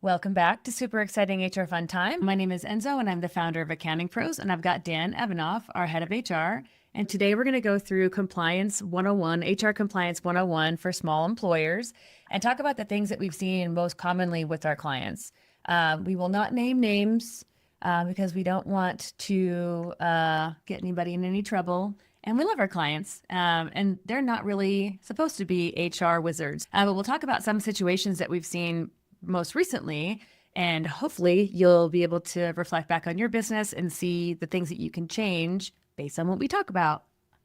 Welcome back to Super Exciting HR Fun Time. My name is Enzo, and I'm the founder of Accounting Pros, and I've got Dan Evanoff, our head of HR. And today we're going to go through Compliance 101, HR Compliance 101 for small employers, and talk about the things that we've seen most commonly with our clients. We will not name names because we don't want to get anybody in any trouble. And we love our clients, and they're not really supposed to be HR wizards. But we'll talk about some situations that we've seen most recently, and hopefully you'll be able to reflect back on your business and see the things that you can change based on what we talk about.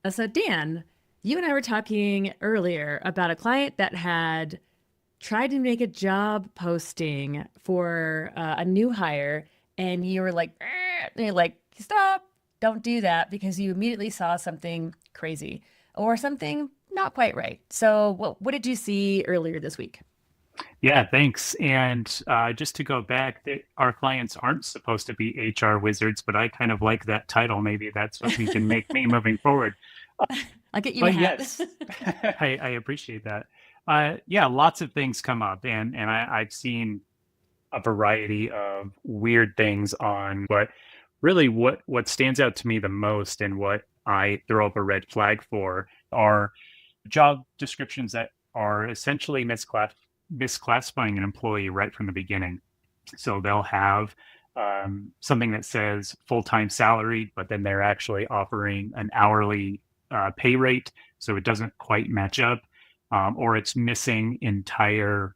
So Dan, you and I were talking earlier about a client that had tried to make a job posting for a new hire, and you were like, and you're like, stop, don't do that, because you immediately saw something crazy or something not quite right. So what did you see earlier this week? Yeah, thanks. And just to go back, our clients aren't supposed to be HR wizards, but I kind of like that title. Maybe that's what we can make me moving forward. I'll get you a But hat. yes, I appreciate that. Yeah, lots of things come up, and I've seen a variety of weird things on. But really, what stands out to me the most, and what I throw up a red flag for, are job descriptions that are essentially misclassifying an employee right from the beginning. So they'll have something that says full-time salary, but then they're actually offering an hourly pay rate, so it doesn't quite match up, or it's missing entire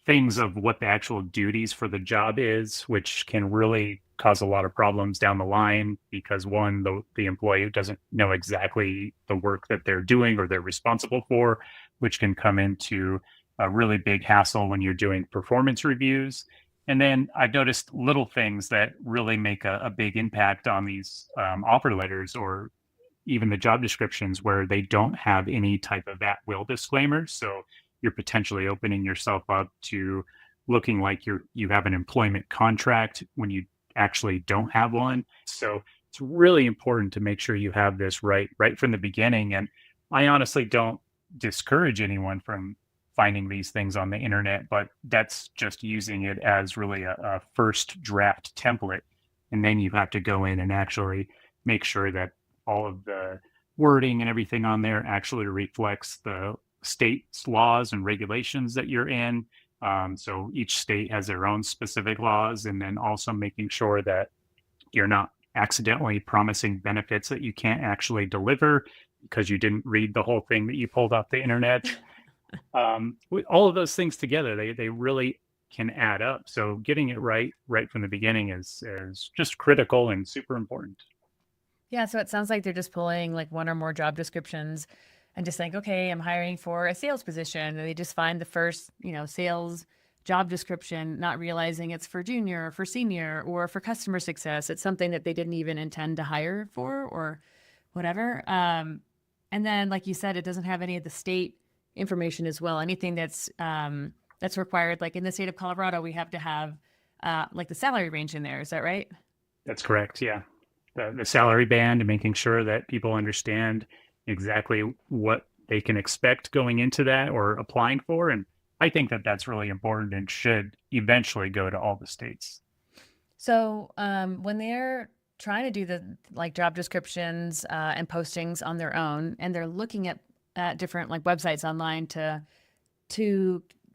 things of what the actual duties for the job is, which can really cause a lot of problems down the line because one, the employee doesn't know exactly the work that they're doing or they're responsible for, which can come into a really big hassle when you're doing performance reviews. And then I've noticed little things that really make a big impact on these offer letters or even the job descriptions where they don't have any type of at-will disclaimer. So you're potentially opening yourself up to looking like you have an employment contract when you actually don't have one. So it's really important to make sure you have this right from the beginning. And I honestly don't discourage anyone from finding these things on the internet, but that's just using it as really a first draft template. And then you have to go in and actually make sure that all of the wording and everything on there actually reflects the state's laws and regulations that you're in. So each state has their own specific laws, and then also making sure that you're not accidentally promising benefits that you can't actually deliver because you didn't read the whole thing that you pulled off the internet. With all of those things together, they really can add up. So getting it right from the beginning is just critical and super important. Yeah, so it sounds like they're just pulling like one or more job descriptions and just think, okay, I'm hiring for a sales position. And they just find the first, sales job description, not realizing it's for junior or for senior or for customer success. It's something that they didn't even intend to hire for or whatever. And then, like you said, it doesn't have any of the state information as well. Anything that's required, like in the state of Colorado, we have to have like the salary range in there. Is that right? That's correct. Yeah. The salary band and making sure that people understand exactly what they can expect going into that or applying for. And I think that that's really important and should eventually go to all the states. So when they're trying to do the like job descriptions and postings on their own, and they're looking at different like websites online to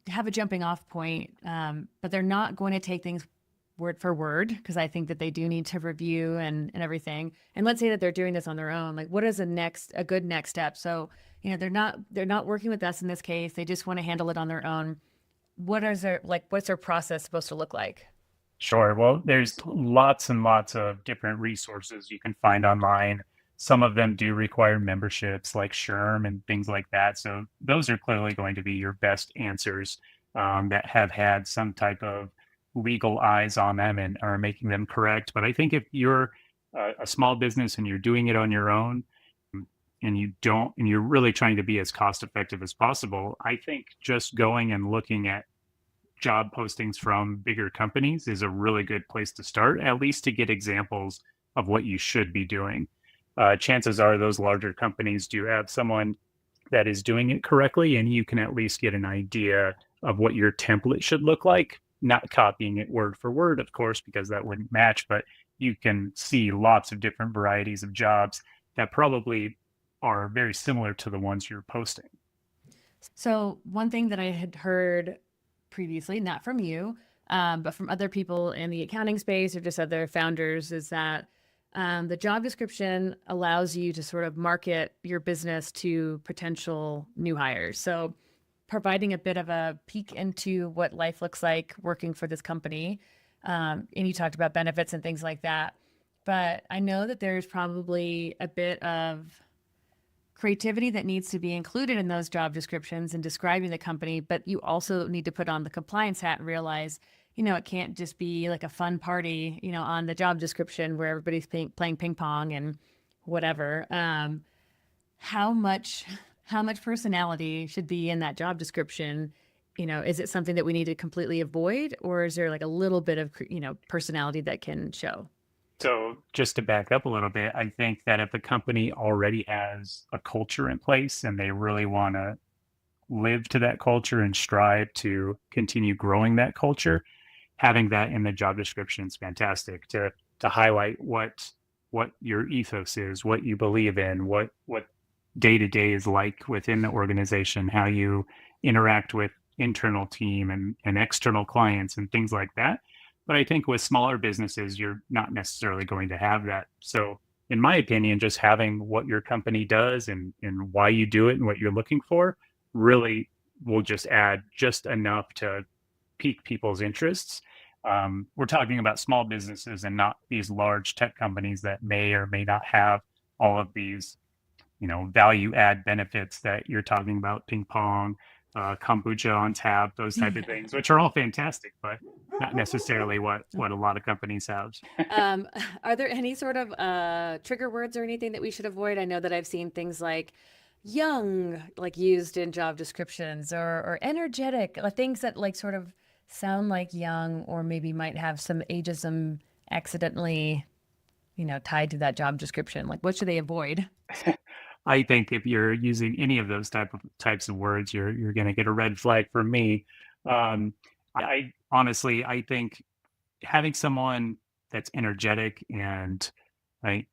have a jumping off point, but they're not going to take things word for word, because I think that they do need to review and everything. And let's say that they're doing this on their own. Like, what is a good next step? So, they're not working with us in this case. They just want to handle it on their own. What's their process supposed to look like? Sure. Well, there's lots and lots of different resources you can find online. Some of them do require memberships like SHRM and things like that. So those are clearly going to be your best answers that have had some type of legal eyes on them and are making them correct. But I think if you're a small business and you're doing it on your own, and you're really trying to be as cost effective as possible, I think just going and looking at job postings from bigger companies is a really good place to start, at least to get examples of what you should be doing. Chances are those larger companies do have someone that is doing it correctly, and you can at least get an idea of what your template should look like. not copying it word for word, of course, because that wouldn't match, but you can see lots of different varieties of jobs that probably are very similar to the ones you're posting. So, one thing that I had heard previously, not from you, but from other people in the accounting space or just other founders, is that the job description allows you to sort of market your business to potential new hires. So, providing a bit of a peek into what life looks like working for this company. And you talked about benefits and things like that. But I know that there's probably a bit of creativity that needs to be included in those job descriptions and describing the company, but you also need to put on the compliance hat and realize, it can't just be like a fun party, on the job description where everybody's playing ping pong and whatever. How much personality should be in that job description? Is it something that we need to completely avoid, or is there like a little bit of, personality that can show? So, just to back up a little bit, I think that if a company already has a culture in place and they really want to live to that culture and strive to continue growing that culture, having that in the job description is fantastic to highlight what your ethos is, what you believe in, what day to day is like within the organization, how you interact with internal team and external clients and things like that. But I think with smaller businesses, you're not necessarily going to have that. So, in my opinion, just having what your company does and why you do it and what you're looking for really will just add just enough to pique people's interests. We're talking about small businesses and not these large tech companies that may or may not have all of these, value add benefits that you're talking about, ping pong, kombucha on tap, those type of things, which are all fantastic, but not necessarily what a lot of companies have. Um, are there any sort of trigger words or anything that we should avoid? I know that I've seen things like young, like used in job descriptions, or energetic, things that like sort of sound like young, or maybe might have some ageism accidentally, tied to that job description. Like, what should they avoid? I think if you're using any of those types of words, you're going to get a red flag from me. I honestly, I think having someone that's energetic and right,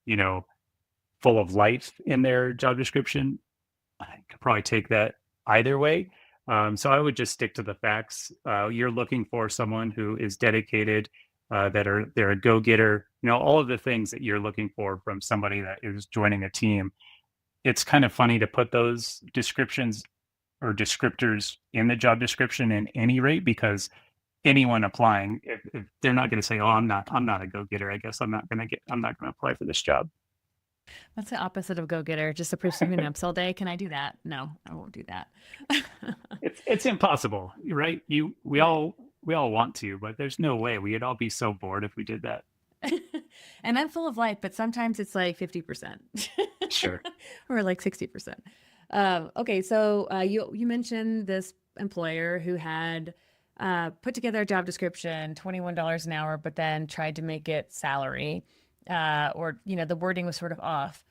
full of life in their job description, I could probably take that either way. So I would just stick to the facts. You're looking for someone who is dedicated, they're a go-getter, all of the things that you're looking for from somebody that is joining a team. It's kind of funny to put those descriptions or descriptors in the job description in any rate, because anyone applying, if they're not going to say, "Oh, I'm not a go-getter. I guess I'm not going to apply for this job." That's the opposite of go getter. Just a person who naps all day. Can I do that? No, I won't do that. It's impossible, right? Right. We all want to, but there's no way we'd all be so bored if we did that. And I'm full of life, but sometimes it's like 50% Sure. or like 60%. Okay, so you mentioned this employer who had put together a job description, $21 an hour, but then tried to make it salary, or the wording was sort of off.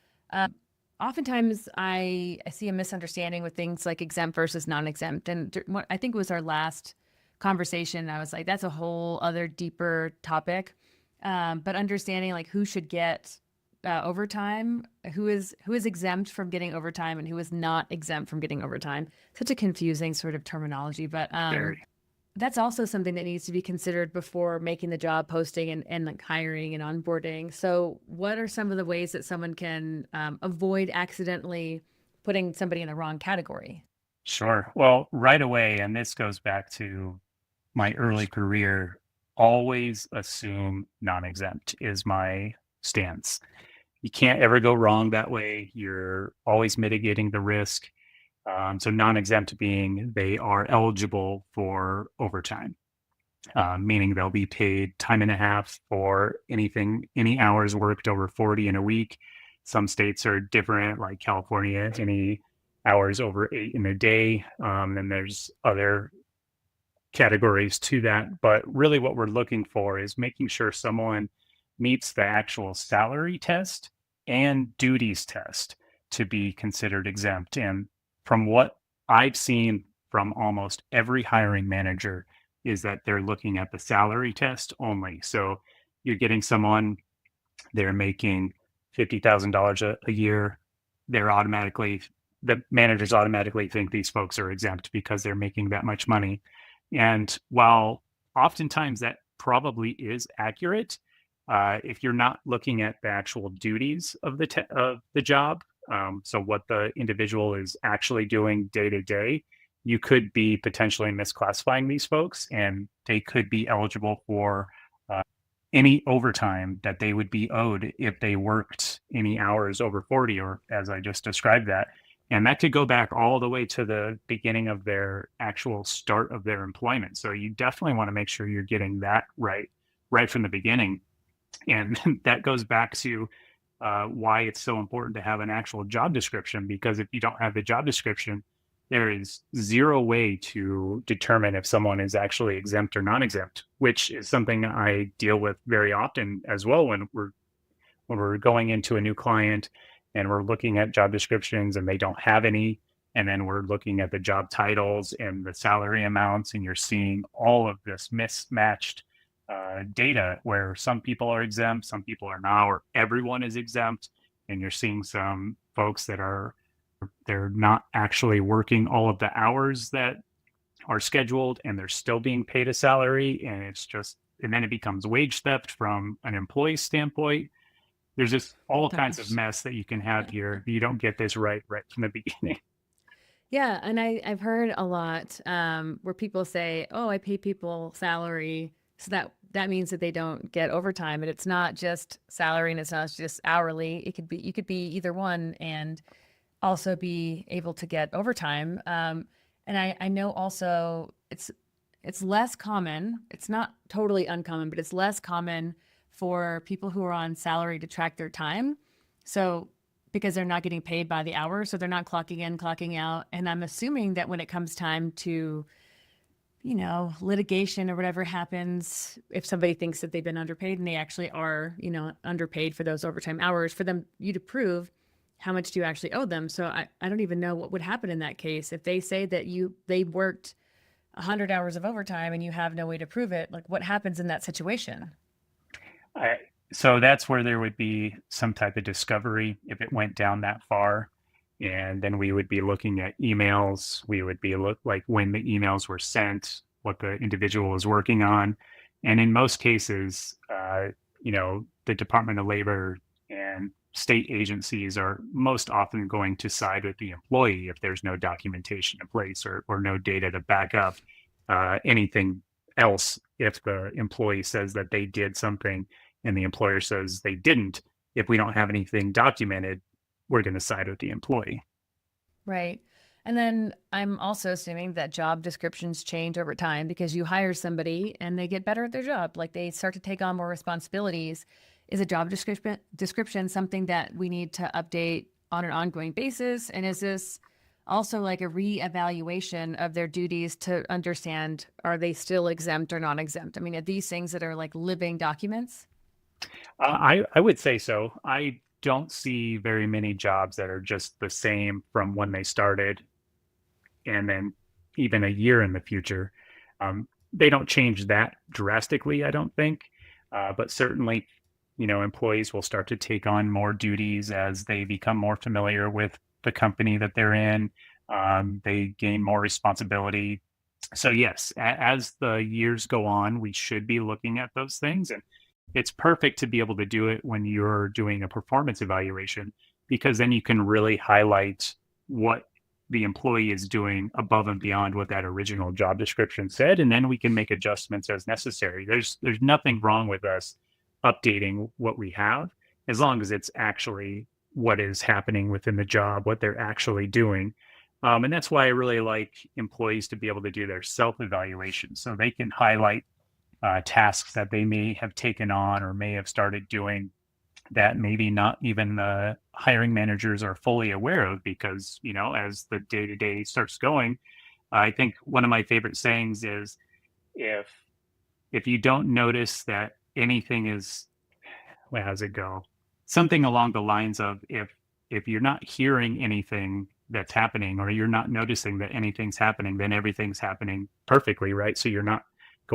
Oftentimes, I see a misunderstanding with things like exempt versus non-exempt, and what I think was our last conversation. I was like, that's a whole other deeper topic. But understanding like who should get overtime, who is exempt from getting overtime, and who is not exempt from getting overtime. Such a confusing sort of terminology, but Very. that's also something that needs to be considered before making the job posting and like hiring and onboarding. So, what are some of the ways that someone can avoid accidentally putting somebody in the wrong category? Sure. Well, right away, and this goes back to my early career, always assume non-exempt is my stance. You can't ever go wrong that way. You're always mitigating the risk. So non-exempt being they are eligible for overtime, meaning they'll be paid time and a half for any hours worked over 40 in a week. Some states are different, like California, any hours over 8 in a day. Then there's other categories to that. But really, what we're looking for is making sure someone meets the actual salary test and duties test to be considered exempt. And from what I've seen from almost every hiring manager, is that they're looking at the salary test only. So you're getting someone, they're making $50,000 a year. They're automatically, the managers automatically think these folks are exempt because they're making that much money. And while oftentimes that probably is accurate, if you're not looking at the actual duties of the job, so what the individual is actually doing day to day, you could be potentially misclassifying these folks, and they could be eligible for any overtime that they would be owed if they worked any hours over 40, or as I just described that. And that could go back all the way to the beginning of their actual start of their employment. So you definitely want to make sure you're getting that right from the beginning. And that goes back to why it's so important to have an actual job description, because if you don't have the job description, there is zero way to determine if someone is actually exempt or non-exempt, which is something I deal with very often as well when we're going into a new client and we're looking at job descriptions and they don't have any, and then we're looking at the job titles and the salary amounts, and you're seeing all of this mismatched data where some people are exempt, some people are not, or everyone is exempt, and you're seeing some folks that they're not actually working all of the hours that are scheduled and they're still being paid a salary, and then it becomes wage theft from an employee standpoint. There's just all kinds of mess that you can have here if you don't get this right from the beginning. Yeah, and I've heard a lot where people say, "Oh, I pay people salary, so that means that they don't get overtime." And it's not just salary, and it's not just hourly. You could be either one and also be able to get overtime. And I know also it's less common. It's not totally uncommon, but it's less common for people who are on salary to track their time. So because they're not getting paid by the hour, so they're not clocking in, clocking out. And I'm assuming that when it comes time to, litigation or whatever happens, if somebody thinks that they've been underpaid and they actually are, underpaid for those overtime hours, for you to prove how much do you actually owe them. So I don't even know what would happen in that case. If they say that they worked 100 hours of overtime and you have no way to prove it, like what happens in that situation? So that's where there would be some type of discovery if it went down that far. And then we would be looking at emails. We would be like when the emails were sent, what the individual was working on. And in most cases, the Department of Labor and state agencies are most often going to side with the employee if there's no documentation in place or no data to back up anything else. If the employee says that they did something and the employer says they didn't, if we don't have anything documented, we're going to side with the employee. Right. And then I'm also assuming that job descriptions change over time because you hire somebody and they get better at their job. Like they start to take on more responsibilities. Is a job description something that we need to update on an ongoing basis? And is this also like a reevaluation of their duties to understand, are they still exempt or non-exempt? I mean, are these things that are like living documents? I would say so. I don't see very many jobs that are just the same from when they started and then even a year in the future. They don't change that drastically, I don't think. But certainly, employees will start to take on more duties as they become more familiar with the company that they're in. They gain more responsibility. So yes, as the years go on, we should be looking at those things. And it's perfect to be able to do it when you're doing a performance evaluation, because then you can really highlight what the employee is doing above and beyond what that original job description said, and then we can make adjustments as necessary. There's nothing wrong with us updating what we have, as long as it's actually what is happening within the job, what they're actually doing. And that's why I really like employees to be able to do their self-evaluation, so they can highlight tasks that they may have taken on or may have started doing that maybe not even the hiring managers are fully aware of, because, as the day-to-day starts going, I think one of my favorite sayings is, if you don't notice that anything is, well, how's it go? Something along the lines of, if you're not hearing anything that's happening, or you're not noticing that anything's happening, then everything's happening perfectly, right? So you're not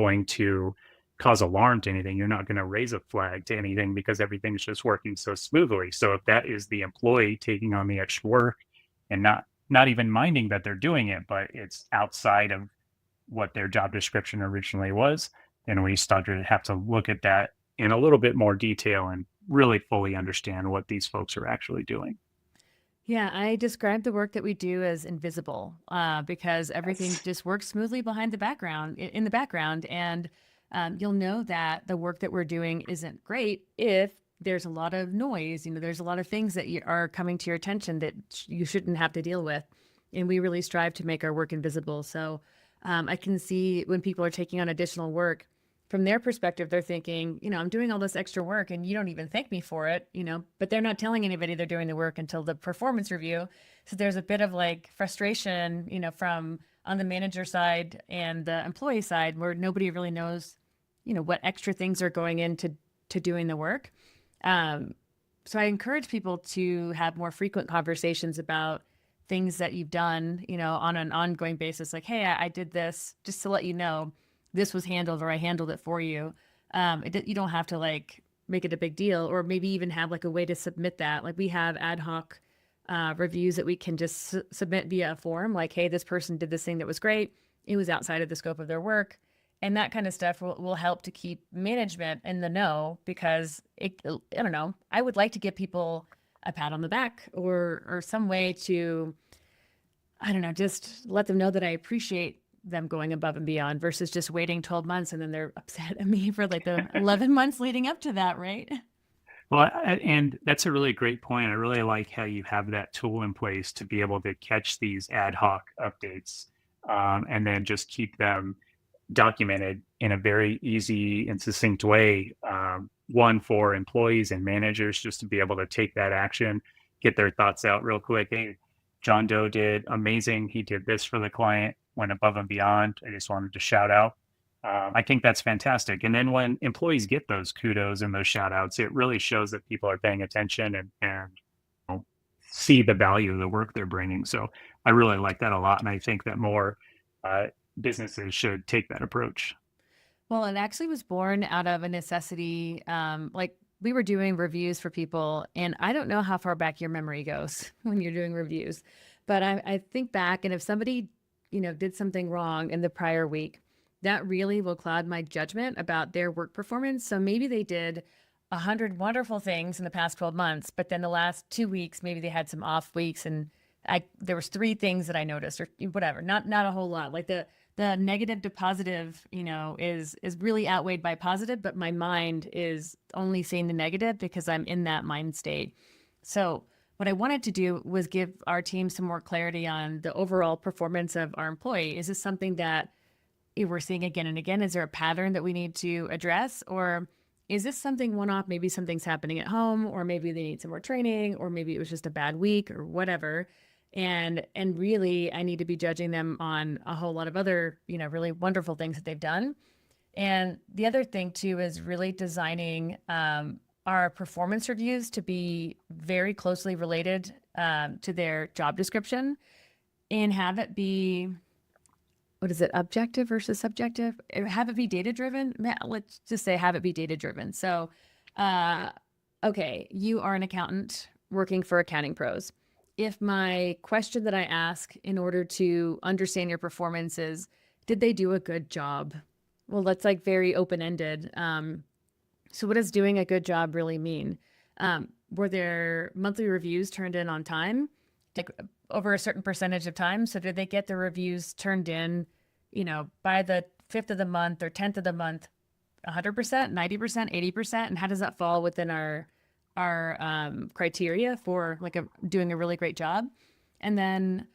going to cause alarm to anything. You're not going to raise a flag to anything because everything's just working so smoothly. So if that is the employee taking on the extra work and not even minding that they're doing it, but it's outside of what their job description originally was, then we start to have to look at that in a little bit more detail and really fully understand what these folks are actually doing. Yeah, I describe the work that we do as invisible because everything Yes. just works smoothly behind the background, in the background. And you'll know that the work that we're doing isn't great if there's a lot of noise. There's a lot of things that are coming to your attention that you shouldn't have to deal with. And we really strive to make our work invisible. So I can see when people are taking on additional work, from their perspective, they're thinking, I'm doing all this extra work and you don't even thank me for it, but they're not telling anybody they're doing the work until the performance review. So there's a bit of like frustration, from on the manager side and the employee side where nobody really knows, what extra things are going into doing the work. So I encourage people to have more frequent conversations about things that you've done, on an ongoing basis. Like, hey, I did this just to let you know this was handled or I handled it for you. You don't have to like make it a big deal, or maybe even have like a way to submit that. Like we have ad hoc reviews that we can just submit via a form. Like, hey, this person did this thing that was great. It was outside of the scope of their work. And that kind of stuff will help to keep management in the know because I don't know, I would like to give people a pat on the back or some way to, I don't know, just let them know that I appreciate them going above and beyond versus just waiting 12 months and then they're upset at me for like the 11 months leading up to that, right? Well, and that's a really great point. I really like how you have that tool in place to be able to catch these ad hoc updates, and then just keep them documented in a very easy and succinct way. One for employees and managers just to be able to take that action, get their thoughts out real quick. Hey, John Doe did amazing. He did this for the client, went above and beyond. I just wanted to shout out. I think that's fantastic. And then when employees get those kudos and those shout outs, it really shows that people are paying attention and see the value of the work they're bringing. So I really like that a lot. And I think that more uh, businesses should take that approach. Well, it actually was born out of a necessity. Like we were doing reviews for people, and I don't know how far back your memory goes when you're doing reviews, but I think back, and if somebody, did something wrong in the prior week, that really will cloud my judgment about their work performance. So maybe they did 100 wonderful things in the past 12 months, but then the last 2 weeks, maybe they had some off weeks, and there was 3 things that I noticed, or whatever, not a whole lot. Like the negative to positive, is really outweighed by positive, but my mind is only seeing the negative because I'm in that mind state. So what I wanted to do was give our team some more clarity on the overall performance of our employee. Is this something that we're seeing again and again? Is there a pattern that we need to address? Or is this something one-off? Maybe something's happening at home, or maybe they need some more training, or maybe it was just a bad week or whatever. And really, I need to be judging them on a whole lot of other, really wonderful things that they've done. And the other thing too is really designing our performance reviews to be very closely related to their job description, and have it be, what is it, objective versus subjective? Have it be data driven. Let's just say have it be data driven. So, okay, you are an accountant working for Accounting Pros. If my question that I ask in order to understand your performance is, did they do a good job? Well, that's like very open-ended. So what does doing a good job really mean? Were their monthly reviews turned in on time? Like over a certain percentage of time? So did they get the reviews turned in, by the 5th of the month or 10th of the month, 100%, 90%, 80%? And how does that fall within our criteria for like doing a really great job? And then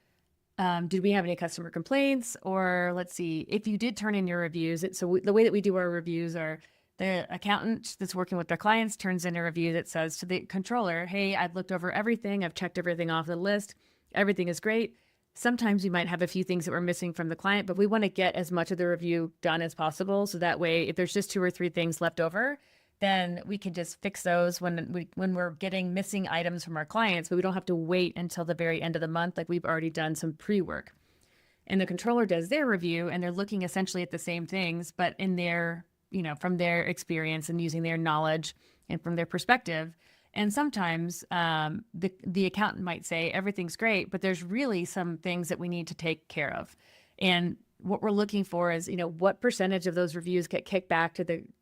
did we have any customer complaints? Or let's see, if you did turn in your reviews, the way that we do our reviews are the accountant that's working with their clients turns in a review that says to the controller, hey, I've looked over everything. I've checked everything off the list. Everything is great. Sometimes we might have a few things that we're missing from the client, but we want to get as much of the review done as possible. So that way, if there's just 2 or 3 things left over, then we can just fix those when we're getting missing items from our clients, but we don't have to wait until the very end of the month. Like we've already done some pre-work. and the controller does their review, and they're looking essentially at the same things, but in their, from their experience and using their knowledge and from their perspective. And sometimes the accountant might say everything's great, but there's really some things that we need to take care of. And what we're looking for is, what percentage of those reviews get kicked back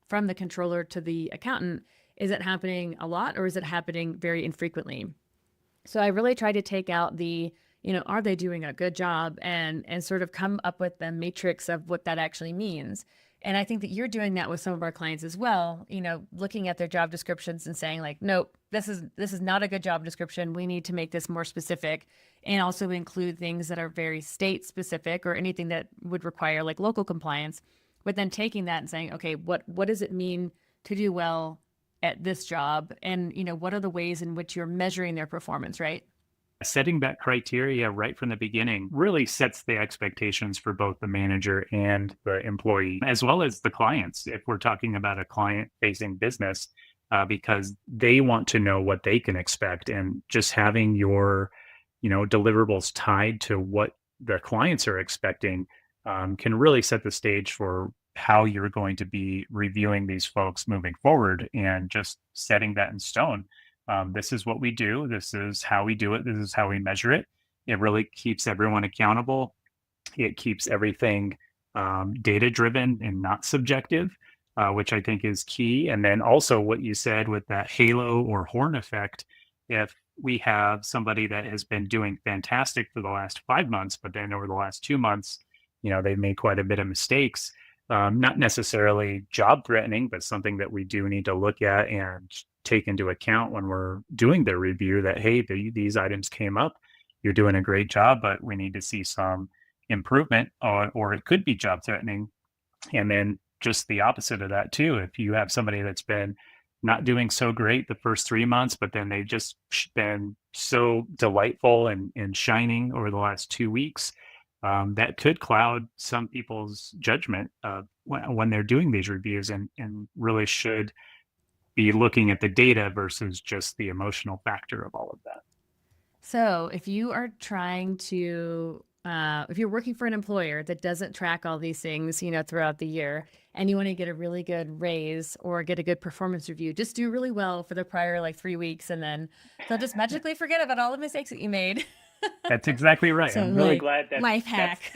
from the controller to the accountant? Is it happening a lot, or is it happening very infrequently? So I really try to take out are they doing a good job, and sort of come up with the matrix of what that actually means. And I think that you're doing that with some of our clients as well, looking at their job descriptions and saying like, nope, this is not a good job description. We need to make this more specific, and also include things that are very state specific, or anything that would require like local compliance. But then taking that and saying, okay, what does it mean to do well at this job? And, what are the ways in which you're measuring their performance, right? Setting that criteria right from the beginning really sets the expectations for both the manager and the employee, as well as the clients, if we're talking about a client facing business, because they want to know what they can expect. And just having your, deliverables tied to what their clients are expecting can really set the stage for how you're going to be reviewing these folks moving forward, and just setting that in stone. This is what we do. This is how we do it. This is how we measure it. It really keeps everyone accountable. It keeps everything data driven and not subjective, which I think is key. And then also what you said with that halo or horn effect, if we have somebody that has been doing fantastic for the last 5 months, but then over the last 2 months, they've made quite a bit of mistakes. Not necessarily job threatening, but something that we do need to look at and take into account when we're doing the review, that, hey, these items came up. You're doing a great job, but we need to see some improvement, or it could be job threatening. And then just the opposite of that too. If you have somebody that's been not doing so great the first 3 months, but then they've just been so delightful and shining over the last 2 weeks, that could cloud some people's judgment when they're doing these reviews, and really should be looking at the data versus just the emotional factor of all of that. So if you are trying to, if you're working for an employer that doesn't track all these things, throughout the year, and you want to get a really good raise or get a good performance review, just do really well for the prior like 3 weeks, and then they'll just magically forget about all the mistakes that you made. That's exactly right. So I'm really like glad that life hack.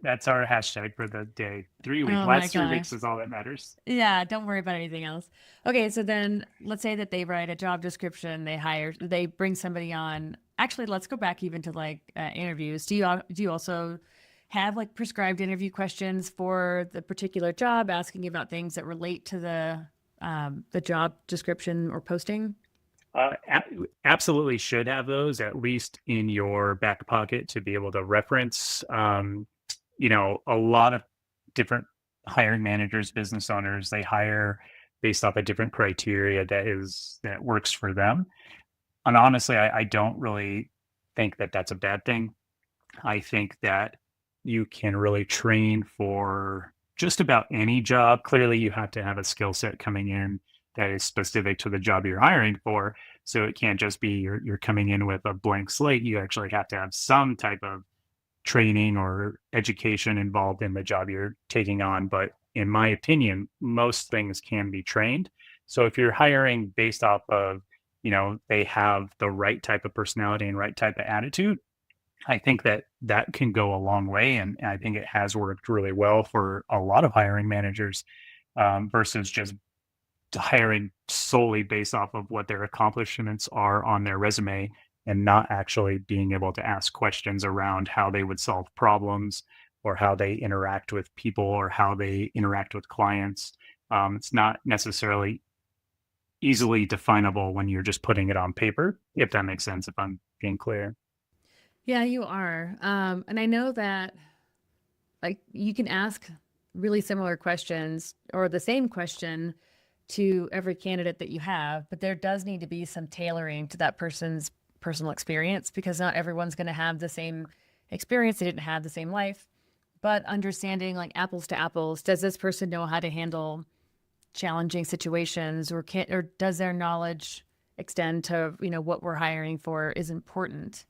that's our hashtag for the day. 3 weeks. Oh my Last 3 weeks gosh. is all that matters. Yeah, don't worry about anything else. Okay, so then let's say that they write a job description, they bring somebody on. Actually, let's go back even to like interviews. Do you also have like prescribed interview questions for the particular job, asking about things that relate to the job description or posting? Absolutely should have those at least in your back pocket to be able to reference. A lot of different hiring managers, business owners, they hire based off a different criteria that works for them. And honestly, I don't really think that that's a bad thing. I think that you can really train for just about any job. Clearly, you have to have a skill set coming in that is specific to the job you're hiring for. So it can't just be you're coming in with a blank slate. You actually have to have some type of training or education involved in the job you're taking on. But in my opinion, most things can be trained. So if you're hiring based off of, they have the right type of personality and right type of attitude, I think that that can go a long way. And I think it has worked really well for a lot of hiring managers, versus just hiring solely based off of what their accomplishments are on their resume, and not actually being able to ask questions around how they would solve problems, or how they interact with people, or how they interact with clients. It's not necessarily easily definable when you're just putting it on paper, if that makes sense, if I'm being clear. Yeah, you are. And I know that like you can ask really similar questions or the same question to every candidate that you have, but there does need to be some tailoring to that person's personal experience, because not everyone's going to have the same experience. They didn't have the same life. But understanding like apples to apples, does this person know how to handle challenging situations, or does their knowledge extend to what we're hiring for is important.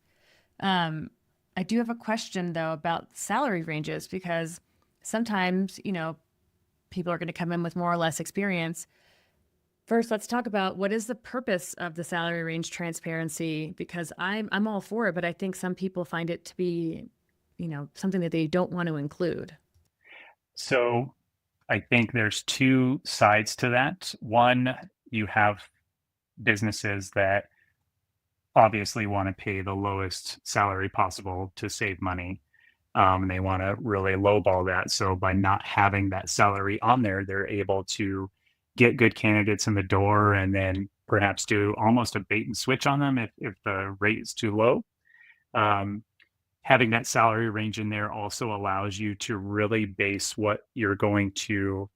I do have a question though about salary ranges because sometimes, people are going to come in with more or less experience. First, let's talk about what is the purpose of the salary range transparency because I'm all for it, but I think some people find it to be, something that they don't want to include. So I think there's two sides to that. One, you have businesses that obviously want to pay the lowest salary possible to save money. And they want to really lowball that. So by not having that salary on there, they're able to get good candidates in the door and then perhaps do almost a bait and switch on them if the rate is too low. Um, Having that salary range in there also allows you to really base what you're going to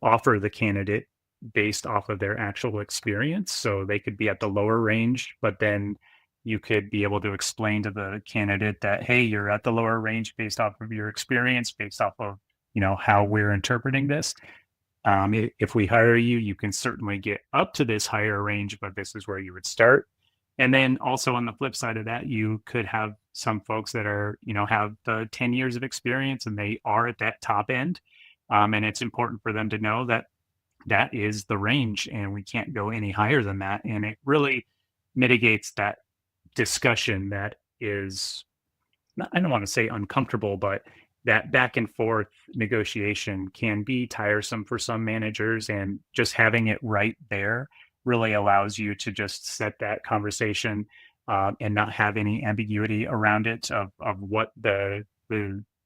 offer the candidate based off of their actual experience. So they could be at the lower range, but then you could be able to explain to the candidate that, hey, you're at the lower range based off of your experience, based off of, how we're interpreting this. If we hire you, you can certainly get up to this higher range, but this is where you would start. And then also on the flip side of that, you could have some folks that are, have the 10 years of experience and they are at that top end. And it's important for them to know that that is the range and we can't go any higher than that. And it really mitigates that discussion that is, I don't want to say uncomfortable, but that back and forth negotiation can be tiresome for some managers. And just having it right there really allows you to just set that conversation and not have any ambiguity around it of what the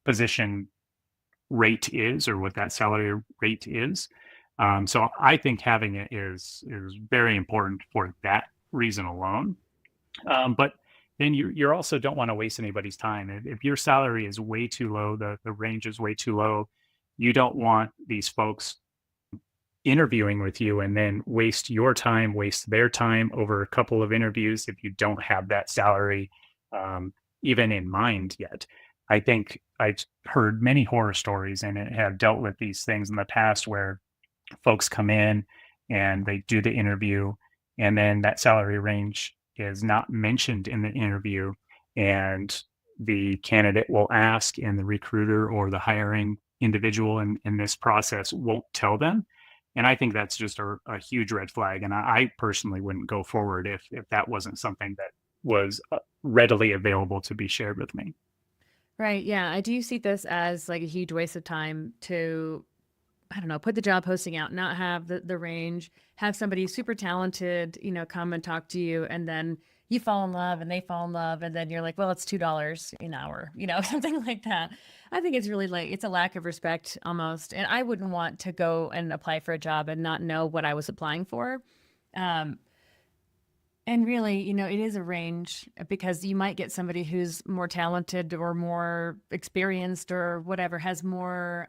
position rate is or what that salary rate is. So I think having it is very important for that reason alone. But then you also don't want to waste anybody's time. If your salary is way too low, the range is way too low, you don't want these folks interviewing with you and then waste your time, waste their time over a couple of interviews if you don't have that salary even in mind yet. I think I've heard many horror stories and have dealt with these things in the past where folks come in and they do the interview and then that salary range is not mentioned in the interview and the candidate will ask and the recruiter or the hiring individual in this process won't tell them. And I think that's just a huge red flag. And I personally wouldn't go forward if that wasn't something that was readily available to be shared with me. Right. Yeah. I do see this as like a huge waste of time to, I don't know, put the job posting out, not have the range, have somebody super talented, come and talk to you, and then you fall in love and they fall in love, and then you're like, well, it's $2 an hour, something like that. I think it's really like it's a lack of respect almost. And I wouldn't want to go and apply for a job and not know what I was applying for. Um, and really, it is a range because you might get somebody who's more talented or more experienced or whatever, has more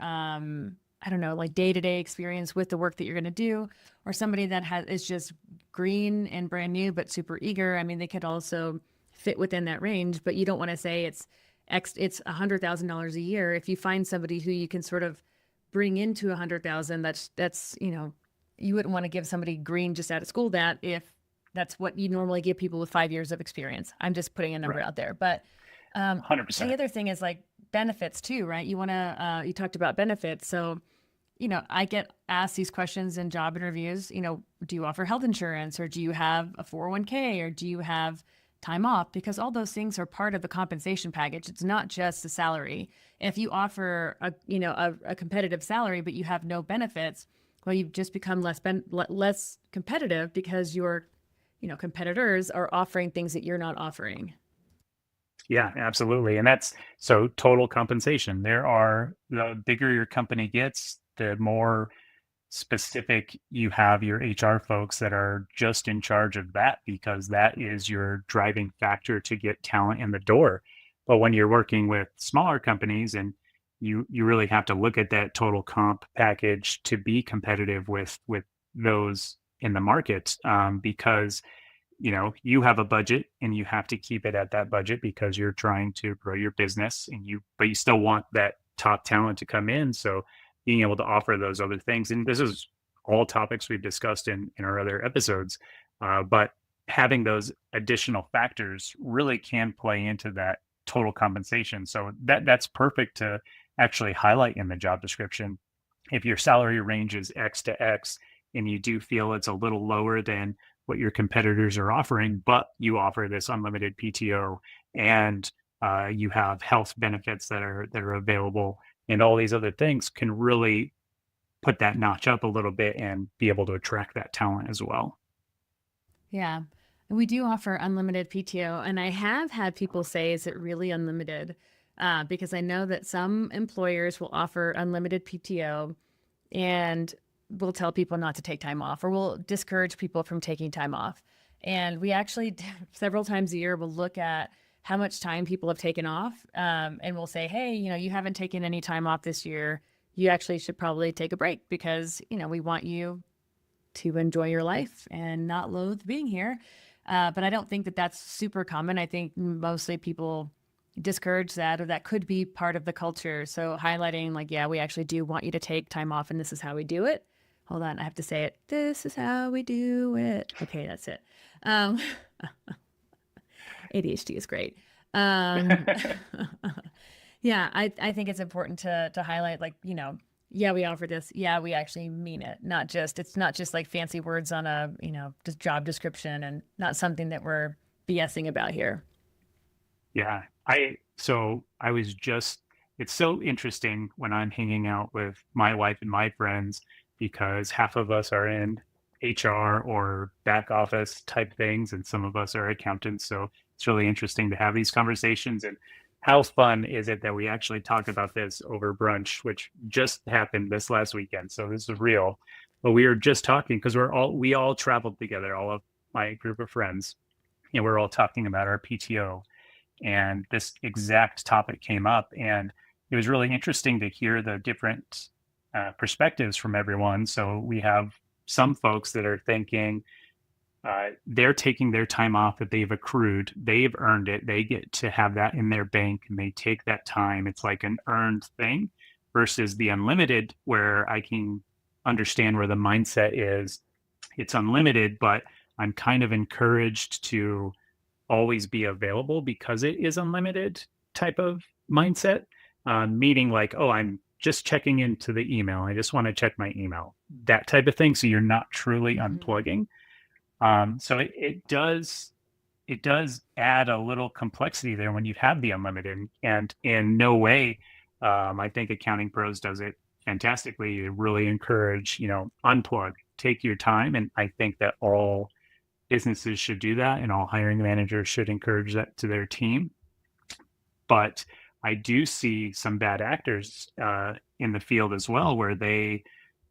I don't know, like day-to-day experience with the work that you're going to do, or somebody that is just green and brand new but super eager. I mean, they could also fit within that range, but you don't want to say it's $100,000 a year. If you find somebody who you can sort of bring into 100,000, that's you wouldn't want to give somebody green just out of school that if that's what you normally give people with 5 years of experience. I'm just putting a number Right. out there, but the 100%. other thing is like benefits too, right? You talked about benefits. So, I get asked these questions in job interviews, do you offer health insurance or do you have a 401k or do you have time off? Because all those things are part of the compensation package. It's not just the salary. If you offer a competitive salary, but you have no benefits, well, you've just become less competitive because your, competitors are offering things that you're not offering. Yeah, absolutely. And that's so total compensation. The bigger your company gets, the more specific you have your HR folks that are just in charge of that because that is your driving factor to get talent in the door. But when you're working with smaller companies and you really have to look at that total comp package to be competitive with those in the market because you have a budget and you have to keep it at that budget because you're trying to grow your business but you still want that top talent to come in. So being able to offer those other things, and this is all topics we've discussed in our other episodes, but having those additional factors really can play into that total compensation. So that's perfect to actually highlight in the job description. If your salary range is X to X and you do feel it's a little lower than what your competitors are offering, but you offer this unlimited PTO and you have health benefits that are available, and all these other things can really put that notch up a little bit and be able to attract that talent as well. Yeah. And we do offer unlimited PTO. And I have had people say, is it really unlimited? Because I know that some employers will offer unlimited PTO and will tell people not to take time off or will discourage people from taking time off. And we actually, several times a year, will look at how much time people have taken off, and we'll say, hey, you haven't taken any time off this year. You actually should probably take a break because, we want you to enjoy your life and not loathe being here. But I don't think that that's super common. I think mostly people discourage that, or that could be part of the culture. So highlighting like, yeah, we actually do want you to take time off and this is how we do it. Hold on, I have to say it. This is how we do it. Okay, that's it. ADHD is great. Yeah, I think it's important to highlight like, yeah, we offer this. Yeah, we actually mean it. It's not just like fancy words on a, just job description, and not something that we're BSing about here. Yeah. I was just, it's so interesting when I'm hanging out with my wife and my friends because half of us are in HR or back office type things, and some of us are accountants. So it's really interesting to have these conversations. And how fun is it that we actually talked about this over brunch, which just happened this last weekend. So this is real. But we were just talking because we all traveled together, all of my group of friends, and we're all talking about our PTO, and this exact topic came up, and it was really interesting to hear the different perspectives from everyone. So we have some folks that are thinking they're taking their time off that they've accrued, they've earned it, they get to have that in their bank, and they take that time. It's like an earned thing versus the unlimited, where I can understand where the mindset is. It's unlimited, but I'm kind of encouraged to always be available because it is unlimited type of mindset. Meaning like, oh, I'm just checking into the email. I just want to check my email, that type of thing. So you're not truly unplugging. So it does add a little complexity there when you have the unlimited, and in no way, I think Accounting Pros does it fantastically. You really encourage, unplug, take your time. And I think that all businesses should do that, and all hiring managers should encourage that to their team. But I do see some bad actors in the field as well, where they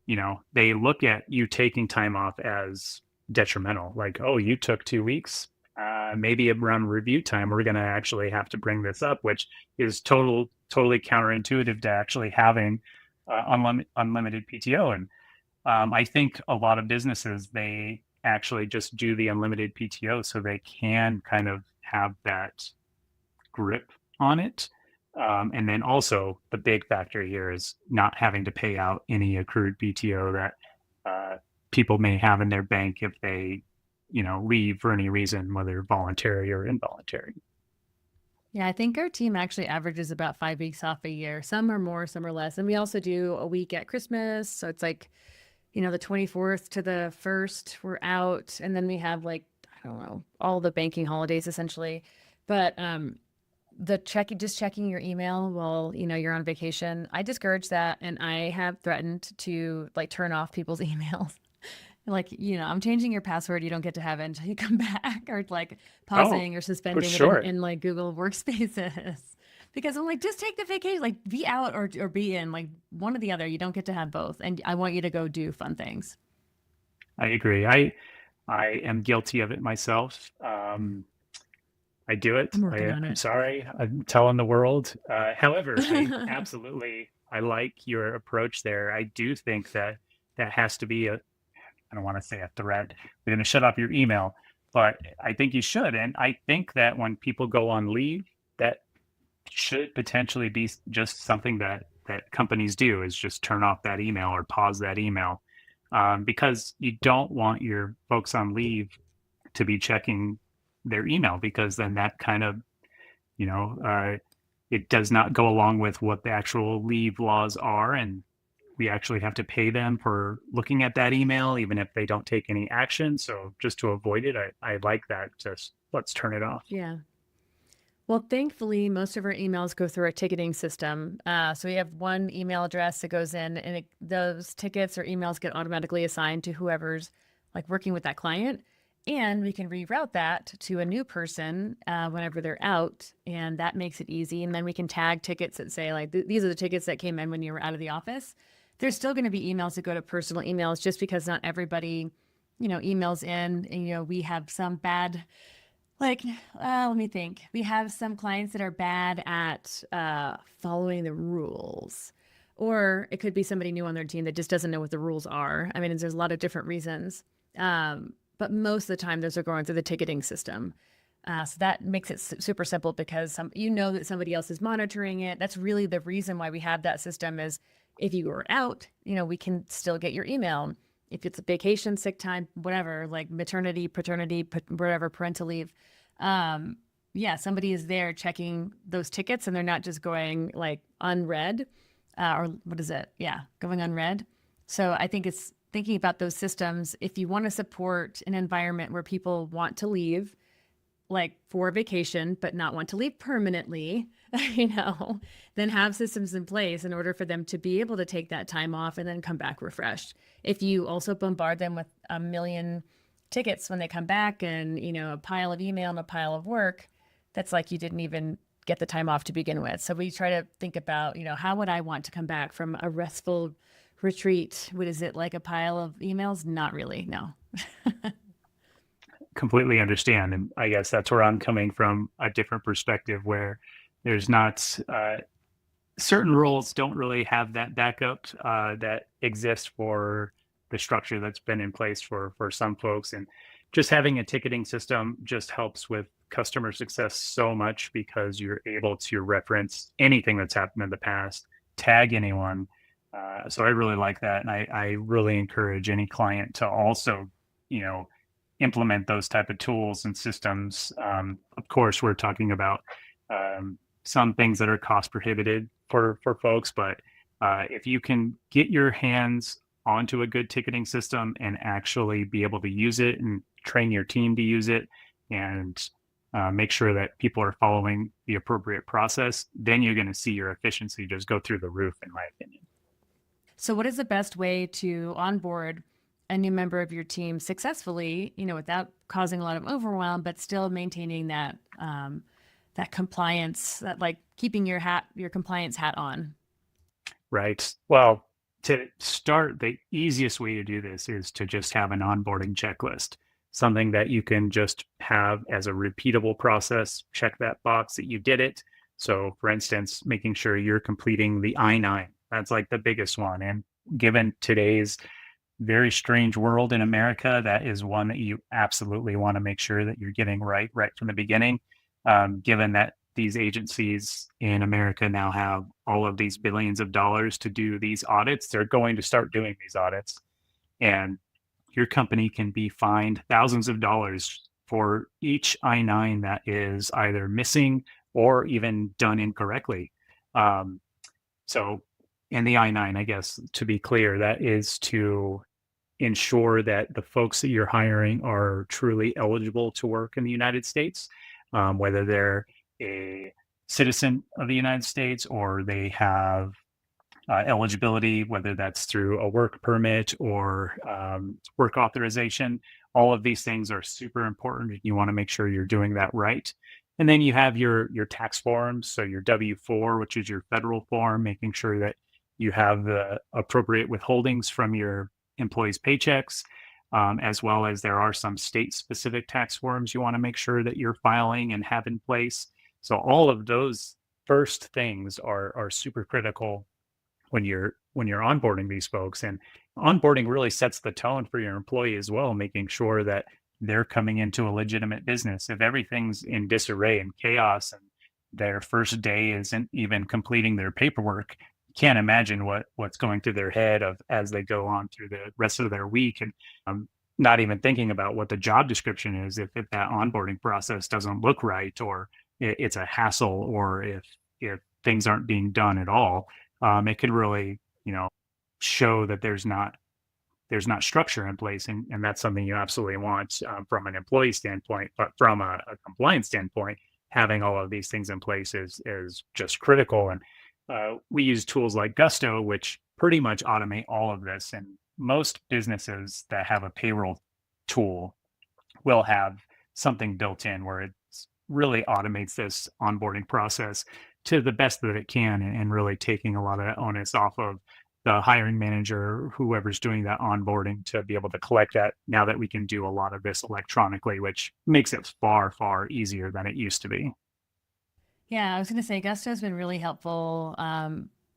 look at you taking time off as detrimental. Like, oh, you took 2 weeks. Maybe around review time, we're going to actually have to bring this up, which is totally counterintuitive to actually having unlimited PTO. And I think a lot of businesses, they actually just do the unlimited PTO so they can kind of have that grip on it. And then also the big factor here is not having to pay out any accrued PTO that people may have in their bank if they, leave for any reason, whether voluntary or involuntary. Yeah, I think our team actually averages about 5 weeks off a year. Some are more, some are less. And we also do a week at Christmas. So it's like, the 24th to the 1st, we're out. And then we have like, I don't know, all the banking holidays essentially. But just checking your email while, you're on vacation, I discourage that. And I have threatened to like turn off people's emails. Like, I'm changing your password. You don't get to have it until you come back, or like pausing or For suspending it sure. in like Google Workspaces. Because I'm like, just take the vacation, like be out or be in, like one or the other. You don't get to have both. And I want you to go do fun things. I agree. I am guilty of it myself. I do it. I'm working on I'm it. sorry. I'm telling the world. However, I like your approach there. I do think that that has to be I don't want to say a threat. We're going to shut off your email, but I think you should. And I think that when people go on leave, that should potentially be just something that companies do, is just turn off that email or pause that email, because you don't want your folks on leave to be checking their email, because then that kind of It does not go along with what the actual leave laws are, and we actually have to pay them for looking at that email, even if they don't take any action. So just to avoid it, I like that. Just let's turn it off. Yeah. Well, thankfully, most of our emails go through our ticketing system. So we have one email address that goes in, and those tickets or emails get automatically assigned to whoever's like working with that client. And we can reroute that to a new person whenever they're out, and that makes it easy. And then we can tag tickets that say like, these are the tickets that came in when you were out of the office. There's still going to be emails that go to personal emails just because not everybody, emails in. And, we have some bad, like, let me think. We have some clients that are bad at following the rules. Or it could be somebody new on their team that just doesn't know what the rules are. I mean, there's a lot of different reasons. But most of the time, those are going through the ticketing system. So that makes it super simple because that somebody else is monitoring it. That's really the reason why we have that system is if you were out, we can still get your email. If it's a vacation, sick time, whatever, like maternity, paternity, whatever, parental leave. Somebody is there checking those tickets and they're not just going like unread or what is it? Yeah, going unread. So I think it's thinking about those systems. If you want to support an environment where people want to leave, like for vacation, but not want to leave permanently, then have systems in place in order for them to be able to take that time off and then come back refreshed. If you also bombard them with a million tickets when they come back and, a pile of email and a pile of work, that's like you didn't even get the time off to begin with. So we try to think about, how would I want to come back from a restful retreat? What is it, like a pile of emails? Not really, no. Completely understand. And I guess that's where I'm coming from, a different perspective where there's not certain roles don't really have that backup that exists for the structure that's been in place for some folks. And just having a ticketing system just helps with customer success so much because you're able to reference anything that's happened in the past, tag anyone. So I really like that. And I really encourage any client to also, implement those type of tools and systems. Of course, we're talking about some things that are cost prohibitive for folks, but if you can get your hands onto a good ticketing system and actually be able to use it and train your team to use it and make sure that people are following the appropriate process, then you're going to see your efficiency just go through the roof, in my opinion. So what is the best way to onboard a new member of your team successfully, without causing a lot of overwhelm, but still maintaining that that compliance, that like keeping your compliance hat on? Right. Well, to start, the easiest way to do this is to just have an onboarding checklist, something that you can just have as a repeatable process. Check that box that you did it. So, for instance, making sure you're completing the I-9. That's like the biggest one. And given today's very strange world in America, that is one that you absolutely want to make sure that you're getting right from the beginning. Given that these agencies in America now have all of these billions of dollars to do these audits, they're going to start doing these audits. And your company can be fined thousands of dollars for each I-9 that is either missing or even done incorrectly. So in the I-9, I guess, to be clear, that is to ensure that the folks that you're hiring are truly eligible to work in the United States, whether they're a citizen of the United States or they have eligibility, whether that's through a work permit or work authorization. All of these things are super important. You want to make sure you're doing that right. And then you have your tax forms. So your W-4, which is your federal form, making sure that you have the appropriate withholdings from your employees' paychecks, as well as there are some state-specific tax forms you want to make sure that you're filing and have in place. So all of those first things are super critical when you're onboarding these folks. And onboarding really sets the tone for your employee as well, making sure that they're coming into a legitimate business. If everything's in disarray and chaos and their first day isn't even completing their paperwork, can't imagine what's going through their head as they go on through the rest of their week, and not even thinking about what the job description is if that onboarding process doesn't look right, or it's a hassle, or if things aren't being done at all, it can really, show that there's not structure in place, and that's something you absolutely want, from an employee standpoint. But from a compliance standpoint, having all of these things in place is just critical. And we use tools like Gusto, which pretty much automate all of this. And most businesses that have a payroll tool will have something built in where it really automates this onboarding process to the best that it can, and really taking a lot of the onus off of the hiring manager, whoever's doing that onboarding, to be able to collect that, now that we can do a lot of this electronically, which makes it far, far easier than it used to be. Yeah, I was going to say Gusto has been really helpful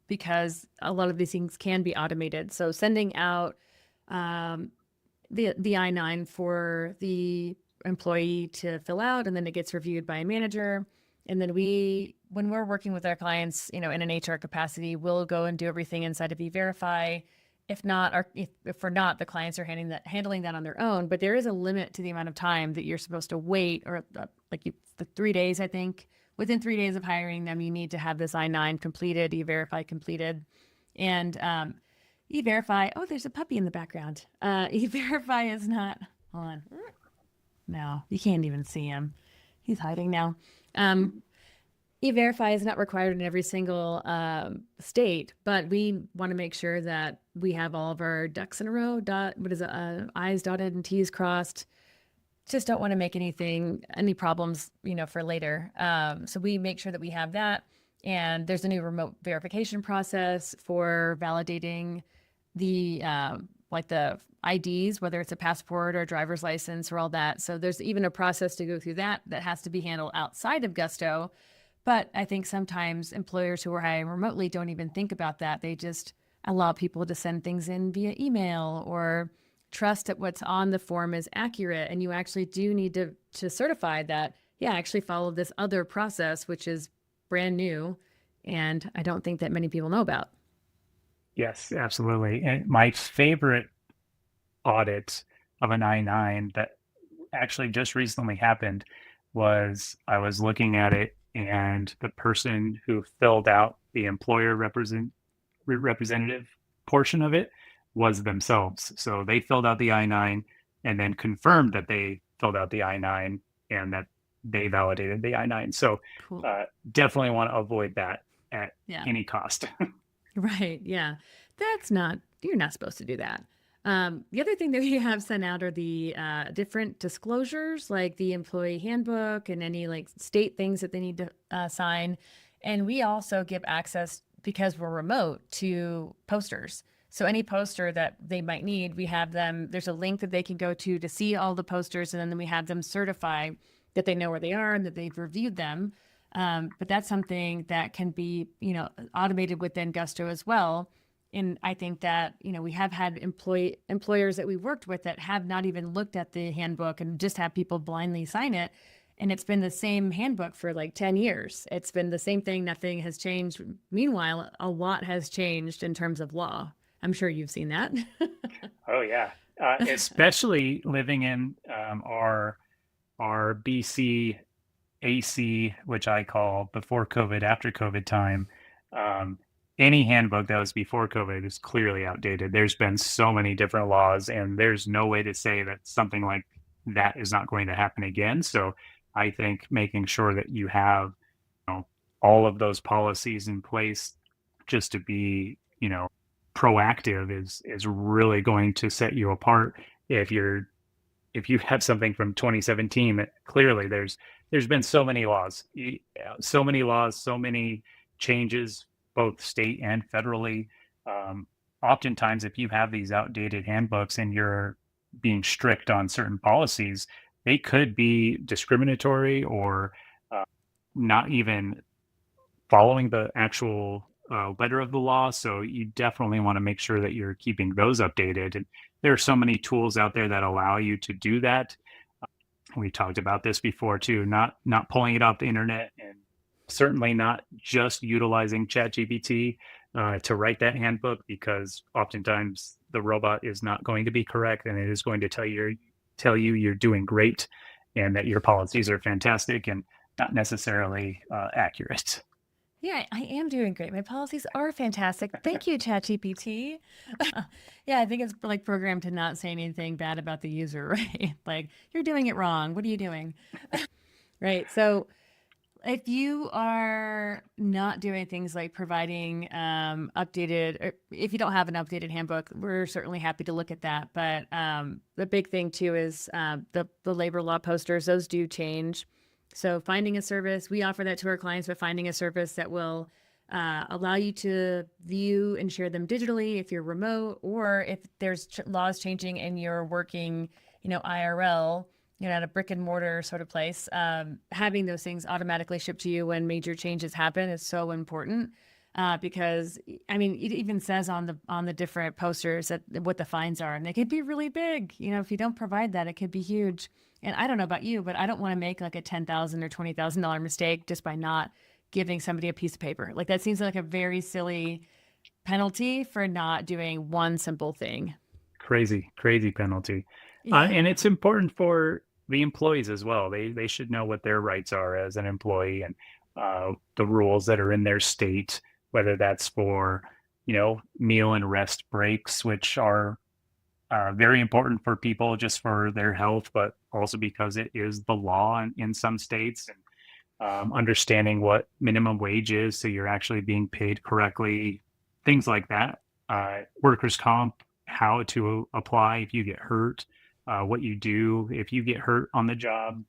because a lot of these things can be automated. So sending out um, the I-9 for the employee to fill out, and then it gets reviewed by a manager. And then when we're working with our clients, in an HR capacity, we'll go and do everything inside of E-Verify. If not, or if we're not, the clients are handling that on their own. But there is a limit to the amount of time that you're supposed to wait, or the 3 days, I think. Within 3 days of hiring them, you need to have this I-9 completed, E-Verify completed. And E-Verify, oh, there's a puppy in the background. E-Verify is not, hold on. No, you can't even see him. He's hiding now. E-Verify is not required in every single state, but we want to make sure that we have all of our ducks in a row, I's dotted and T's crossed. Just don't want to make any problems, for later. So we make sure that we have that. And there's a new remote verification process for validating the the IDs, whether it's a passport or a driver's license or all that. So there's even a process to go through that has to be handled outside of Gusto. But I think sometimes employers who are hiring remotely don't even think about that. They just allow people to send things in via email, or trust that what's on the form is accurate. And you actually do need to certify that, I actually followed this other process, which is brand new. And I don't think that many people know about. Yes, absolutely. And my favorite audit of an I-9 that actually just recently happened was, I was looking at it, and the person who filled out the employer representative portion of it was themselves. So they filled out the I-9 and then confirmed that they filled out the I-9 and that they validated the I-9. So Cool. definitely want to avoid that at Yeah. any cost. Right. Yeah. You're not supposed to do that. The other thing that we have sent out are the different disclosures, like the employee handbook and any state things that they need to sign. And we also give access, because we're remote, to posters. So any poster that they might need, we have them, there's a link that they can go to see all the posters. And then we have them certify that they know where they are and that they've reviewed them. But that's something that can be, automated within Gusto as well. And I think that, we have had employers that we worked with that have not even looked at the handbook and just have people blindly sign it. And it's been the same handbook for 10 years. It's been the same thing. Nothing has changed. Meanwhile, a lot has changed in terms of law. I'm sure you've seen that. Oh yeah, especially living in our BC AC, which I call before COVID, after COVID time. Any handbook that was before COVID is clearly outdated. There's been so many different laws, and there's no way to say that something like that is not going to happen again. So I think making sure that you have, all of those policies in place, just to be, proactive, is really going to set you apart. If you have something from 2017, that clearly there's been so many laws, so many changes, both state and federally. Oftentimes, if you have these outdated handbooks and you're being strict on certain policies, they could be discriminatory, or not even following the actual letter of the law. So you definitely want to make sure that you're keeping those updated. And there are so many tools out there that allow you to do that. We talked about this before too, not pulling it off the internet, and certainly not just utilizing ChatGPT to write that handbook, because oftentimes the robot is not going to be correct, and it is going to tell you you're doing great and that your policies are fantastic. And not necessarily accurate. Yeah, I am doing great. My policies are fantastic. Thank you, ChatGPT. Yeah, I think it's like programmed to not say anything bad about the user, right? Like, you're doing it wrong. What are you doing? Right. So, if you are not doing things like providing updated, or if you don't have an updated handbook, we're certainly happy to look at that. But the big thing too is the labor law posters; those do change. So finding a service, we offer that to our clients, but finding a service that will allow you to view and share them digitally if you're remote, or if there's laws changing and you're working, IRL, at a brick and mortar sort of place, having those things automatically shipped to you when major changes happen is so important. Because I mean, it even says on the different posters that what the fines are, and they could be really big. If you don't provide that, it could be huge. And I don't know about you, but I don't want to make like a $10,000 or $20,000 mistake just by not giving somebody a piece of paper. Like that seems like a very silly penalty for not doing one simple thing. Crazy, crazy penalty. Yeah. And it's important for the employees as well. They should know what their rights are as an employee, and the rules that are in their state, whether that's for, meal and rest breaks, which are very important for people just for their health, but also because it is the law in some states. And understanding what minimum wage is, so you're actually being paid correctly, things like that. Workers' comp, how to apply if you get hurt, what you do if you get hurt on the job,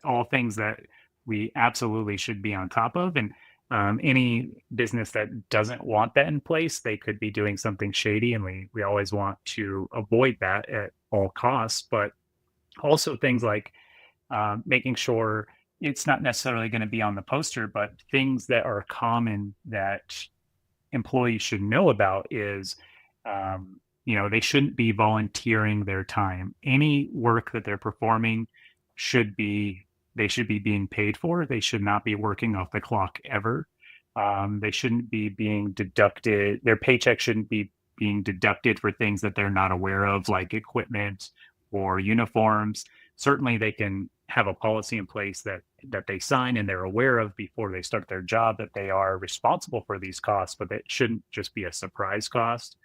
all things that we absolutely should be on top of. And any business that doesn't want that in place, they could be doing something shady, and we always want to avoid that at all costs. But also things like making sure it's not necessarily going to be on the poster, but things that are common that employees should know about is, they shouldn't be volunteering their time. Any work that they're performing should be they should be being paid for. They should not be working off the clock ever. They shouldn't be being deducted. Their paycheck shouldn't be being deducted for things that they're not aware of, like equipment or uniforms. Certainly, they can have a policy in place that they sign and they're aware of before they start their job, that they are responsible for these costs, but it shouldn't just be a surprise cost.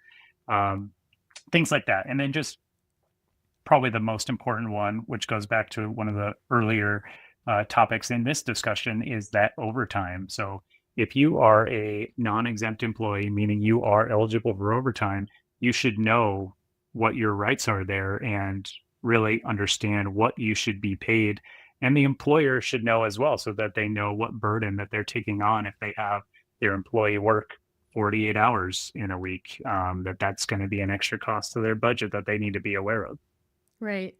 Um, Things like that. And then just probably the most important one, which goes back to one of the earlier topics in this discussion, is that overtime. So if you are a non-exempt employee, meaning you are eligible for overtime, you should know what your rights are there and really understand what you should be paid. And the employer should know as well, so that they know what burden that they're taking on if they have their employee work 48 hours in a week, that's going to be an extra cost to their budget that they need to be aware of. Right.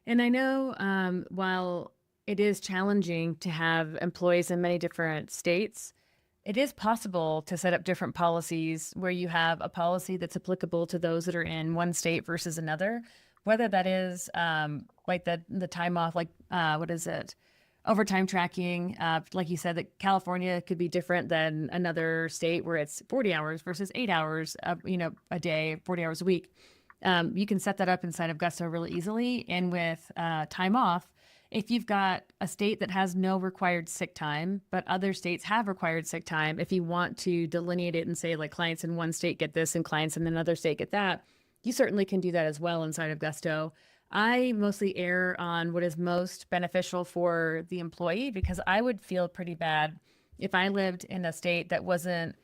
And I know while it is challenging to have employees in many different states, it is possible to set up different policies where you have a policy that's applicable to those that are in one state versus another, whether that is like the time off, like what is it? Overtime tracking, like you said, that California could be different than another state where it's 40 hours versus 8 hours, a day, 40 hours a week. You can set that up inside of Gusto really easily. And with time off, if you've got a state that has no required sick time, but other states have required sick time, if you want to delineate it and say like clients in one state get this and clients in another state get that, you certainly can do that as well inside of Gusto. I mostly err on what is most beneficial for the employee, because I would feel pretty bad if I lived in a state that wasn't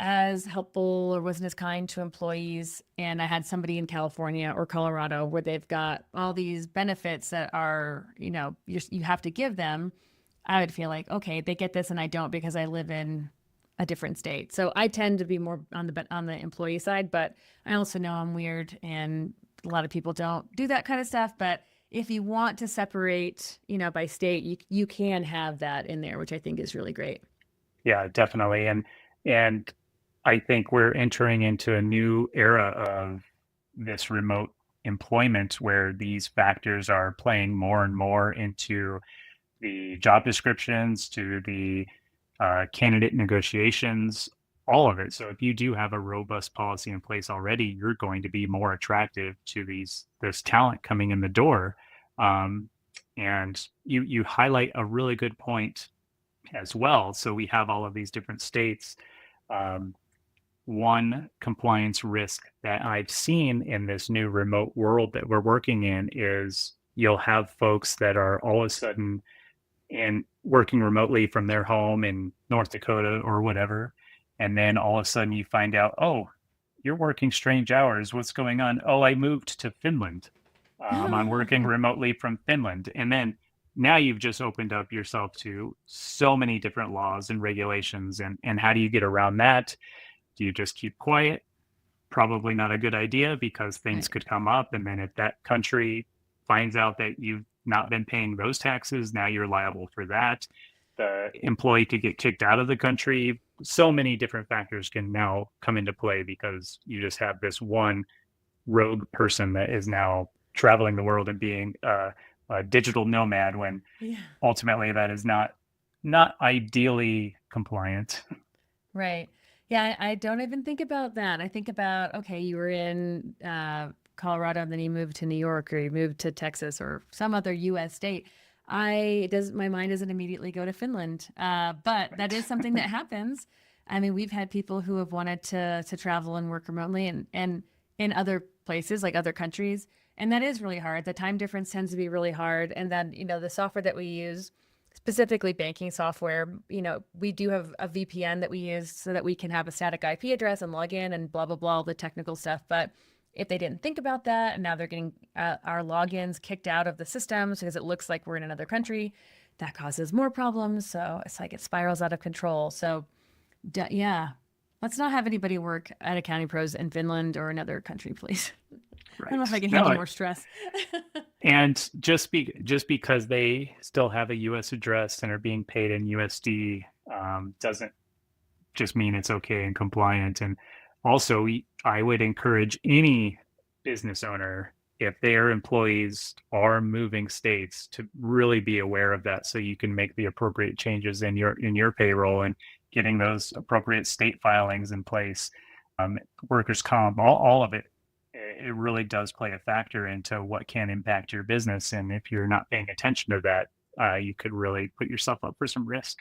as helpful or wasn't as kind to employees, and I had somebody in California or Colorado where they've got all these benefits that are, you have to give them. I would feel like, okay, they get this and I don't because I live in a different state. So I tend to be more on the employee side, but I also know I'm weird and a lot of people don't do that kind of stuff. But if you want to separate, by state, you can have that in there, which I think is really great. Yeah, definitely. And I think we're entering into a new era of this remote employment where these factors are playing more and more into the job descriptions, to the candidate negotiations, all of it. So if you do have a robust policy in place already, you're going to be more attractive to this talent coming in the door. Um, And you highlight a really good point as well. So we have all of these different states. Um, One compliance risk that I've seen in this new remote world that we're working in is you'll have folks that are all of a sudden and working remotely from their home in North Dakota or whatever. And then all of a sudden you find out, oh, you're working strange hours. What's going on? Oh, I moved to Finland. I'm working remotely from Finland. And then now you've just opened up yourself to so many different laws and regulations. And how do you get around that? Do you just keep quiet? Probably not a good idea because things Right. could come up. And then if that country finds out that you've not been paying those taxes, now you're liable for that. The employee could get kicked out of the country. So many different factors can now come into play because you just have this one rogue person that is now traveling the world and being a digital nomad when Yeah. ultimately that is not ideally compliant. Right. Yeah, I don't even think about that. I think about, okay, you were in Colorado and then you moved to New York or you moved to Texas or some other US state. My mind doesn't immediately go to Finland. But that is something that happens. I mean, we've had people who have wanted to travel and work remotely and in other places, like other countries. And that is really hard. The time difference tends to be really hard. And then, the software that we use, specifically banking software, we do have a VPN that we use so that we can have a static IP address and log in and blah, blah, blah, all the technical stuff. But if they didn't think about that and now they're getting our logins kicked out of the systems because it looks like we're in another country, that causes more problems. So it's like it spirals out of control. So yeah, let's not have anybody work at Accounting Pros in Finland or another country, please. I don't know if I Right. can No, handle more stress. and just because they still have a U.S. address and are being paid in USD doesn't just mean it's okay and compliant. And also, I would encourage any business owner, if their employees are moving states, to really be aware of that so you can make the appropriate changes in your payroll and getting those appropriate state filings in place. Workers' comp, all of it. It really does play a factor into what can impact your business. And if you're not paying attention to that, you could really put yourself up for some risk.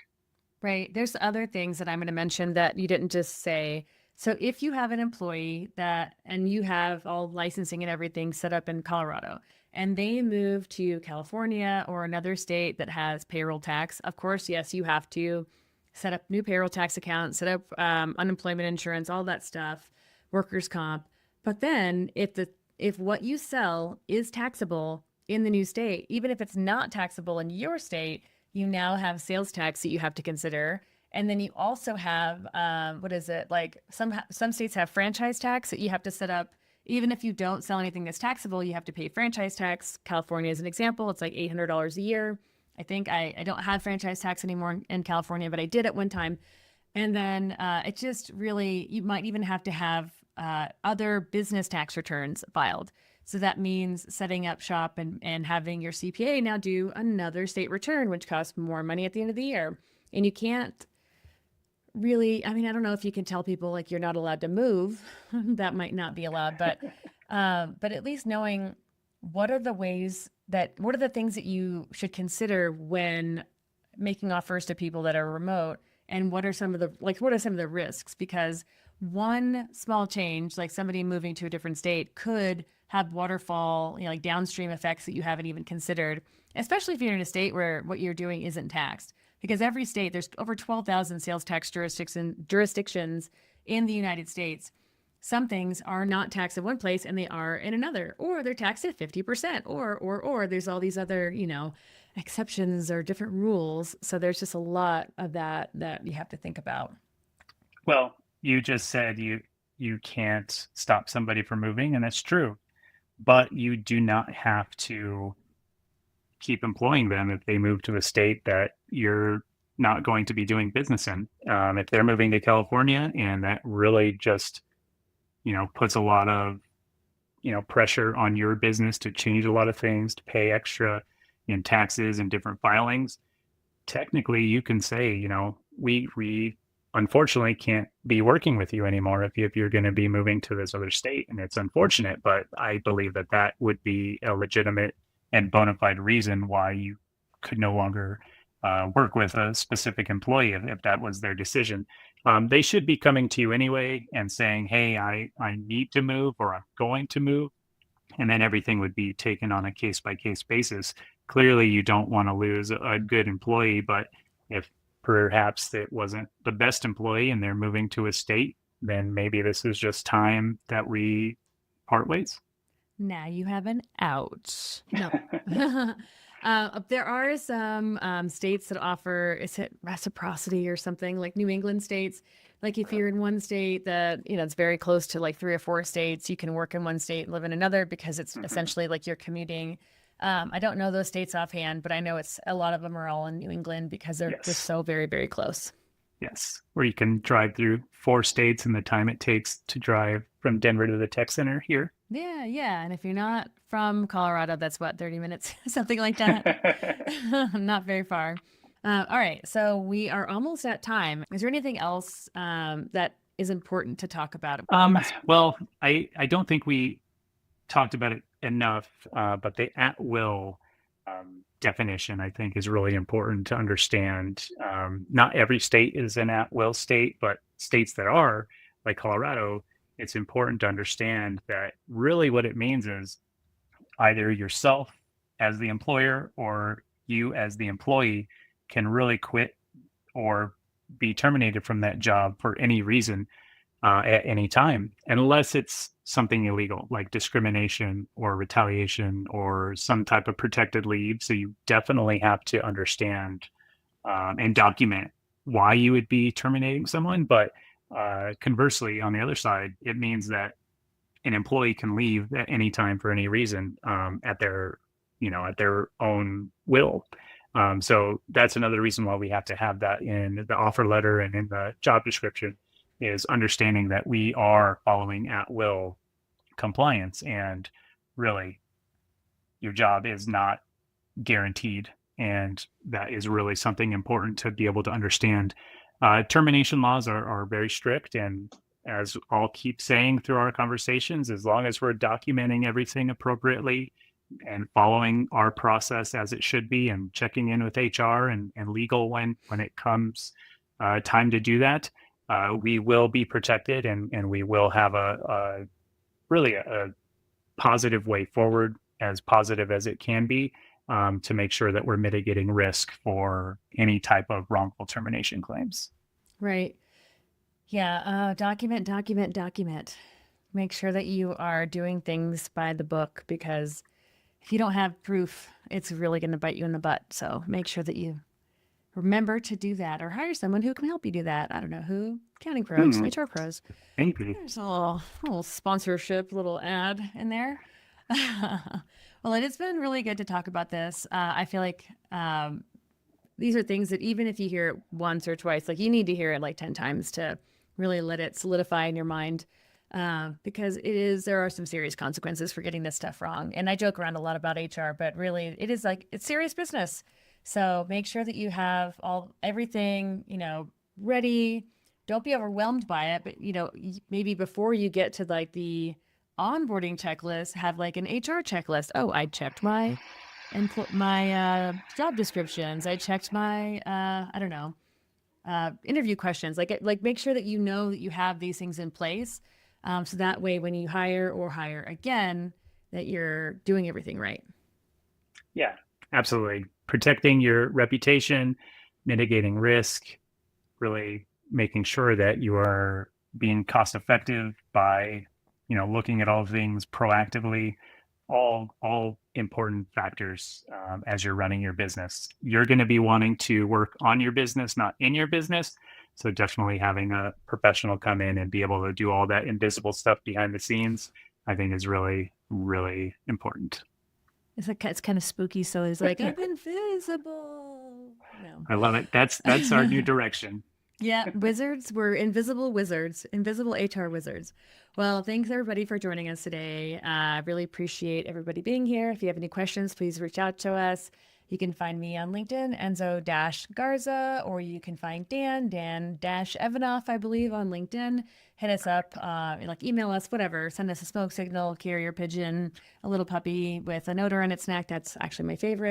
Right. There's other things that I'm going to mention that you didn't just say. So if you have an employee and you have all licensing and everything set up in Colorado, and they move to California or another state that has payroll tax, of course, yes, you have to set up new payroll tax accounts, set up unemployment insurance, all that stuff, workers' comp. But then if what you sell is taxable in the new state, even if it's not taxable in your state, you now have sales tax that you have to consider. And then you also have, what is it? Like some states have franchise tax that you have to set up. Even if you don't sell anything that's taxable, you have to pay franchise tax. California is an example. It's like $800 a year. I think I don't have franchise tax anymore in California, but I did at one time. And then it just really, you might even have to have other business tax returns filed. So that means setting up shop and having your CPA now do another state return, which costs more money at the end of the year. And you can't really, I mean, I don't know if you can tell people like you're not allowed to move. That might not be allowed, but at least knowing what are the things that you should consider when making offers to people that are remote, and what are some of the risks? Because one small change, like somebody moving to a different state, could have waterfall, like downstream effects that you haven't even considered, especially if you're in a state where what you're doing isn't taxed. Because every state, there's over 12,000 sales tax jurisdictions in the United States. Some things are not taxed in one place and they are in another, or they're taxed at 50%, or there's all these other, exceptions or different rules. So there's just a lot of that you have to think about. Well, you just said you can't stop somebody from moving, and that's true. But you do not have to keep employing them if they move to a state that you're not going to be doing business in. If they're moving to California and that really just, puts a lot of, pressure on your business to change a lot of things, to pay extra in taxes and different filings, technically you can say, we unfortunately can't be working with you anymore if you're going to be moving to this other state. And it's unfortunate, but I believe that would be a legitimate and bona fide reason why you could no longer work with a specific employee if that was their decision. They should be coming to you anyway and saying, hey, I need to move or I'm going to move. And then everything would be taken on a case by case basis. Clearly, you don't want to lose a good employee, but if perhaps it wasn't the best employee and they're moving to a state, then maybe this is just time that we part ways. Now you have an out. No. There are some states that offer, is it reciprocity or something, like New England states? Like if you're in one state that, it's very close to like 3 or 4 states, you can work in one state and live in another because it's essentially like you're commuting. I don't know those states offhand, but I know a lot of them are all in New England because they're Yes. just so very, very close. Yes, where you can drive through 4 states in the time it takes to drive from Denver to the tech center here. Yeah, yeah. And if you're not from Colorado, that's what, 30 minutes, something like that. Not very far. All right. So we are almost at time. Is there anything else that is important to talk about? Well, I don't think we talked about it enough, but the at will definition, I think, is really important to understand. Not every state is an at will state, but states that are, like Colorado, it's important to understand that really what it means is either yourself as the employer or you as the employee can really quit or be terminated from that job for any reason at any time, unless it's something illegal like discrimination or retaliation or some type of protected leave. So you definitely have to understand and document why you would be terminating someone. But conversely, on the other side, it means that an employee can leave at any time for any reason at their own will. So that's another reason why we have to have that in the offer letter and in the job description, is understanding that we are following at will compliance, and really your job is not guaranteed. And that is really something important to be able to understand. Termination laws are very strict. And as I'll keep saying through our conversations, as long as we're documenting everything appropriately and following our process as it should be and checking in with HR and legal when it comes time to do that, we will be protected, and we will have a really a positive way forward, as positive as it can be, to make sure that we're mitigating risk for any type of wrongful termination claims. Right. Yeah. Document, document, document. Make sure that you are doing things by the book, because if you don't have proof, it's really going to bite you in the butt. So make sure that you remember to do that, or hire someone who can help you do that. I don't know who. Accounting pros, HR pros. Maybe. There's a little sponsorship, little ad in there. Well, it has been really good to talk about this. I feel like these are things that even if you hear it once or twice, like you need to hear it like 10 times to really let it solidify in your mind. Because there are some serious consequences for getting this stuff wrong. And I joke around a lot about HR, but really it's serious business. So make sure that you have everything, ready. Don't be overwhelmed by it, but maybe before you get to like the onboarding checklist, have like an HR checklist. Oh, I checked my job descriptions. I checked my I don't know, interview questions. Like make sure that that you have these things in place, so that way when you hire again, that you're doing everything right. Yeah, absolutely. Protecting your reputation, mitigating risk, really making sure that you are being cost effective by, looking at all things proactively, all important factors as you're running your business. You're going to be wanting to work on your business, not in your business. So definitely having a professional come in and be able to do all that invisible stuff behind the scenes, I think is really, really important. It's kind of spooky. So it's like, I'm invisible. No. I love it. That's our new direction. Yeah, wizards. We're invisible wizards, invisible HR wizards. Well, thanks everybody for joining us today. I really appreciate everybody being here. If you have any questions, please reach out to us. You can find me on LinkedIn, Enzo-Garza, or you can find Dan-Evanoff, I believe, on LinkedIn. Hit us up, like email us, whatever. Send us a smoke signal, carrier pigeon, a little puppy with a note or in its neck. That's actually my favorite.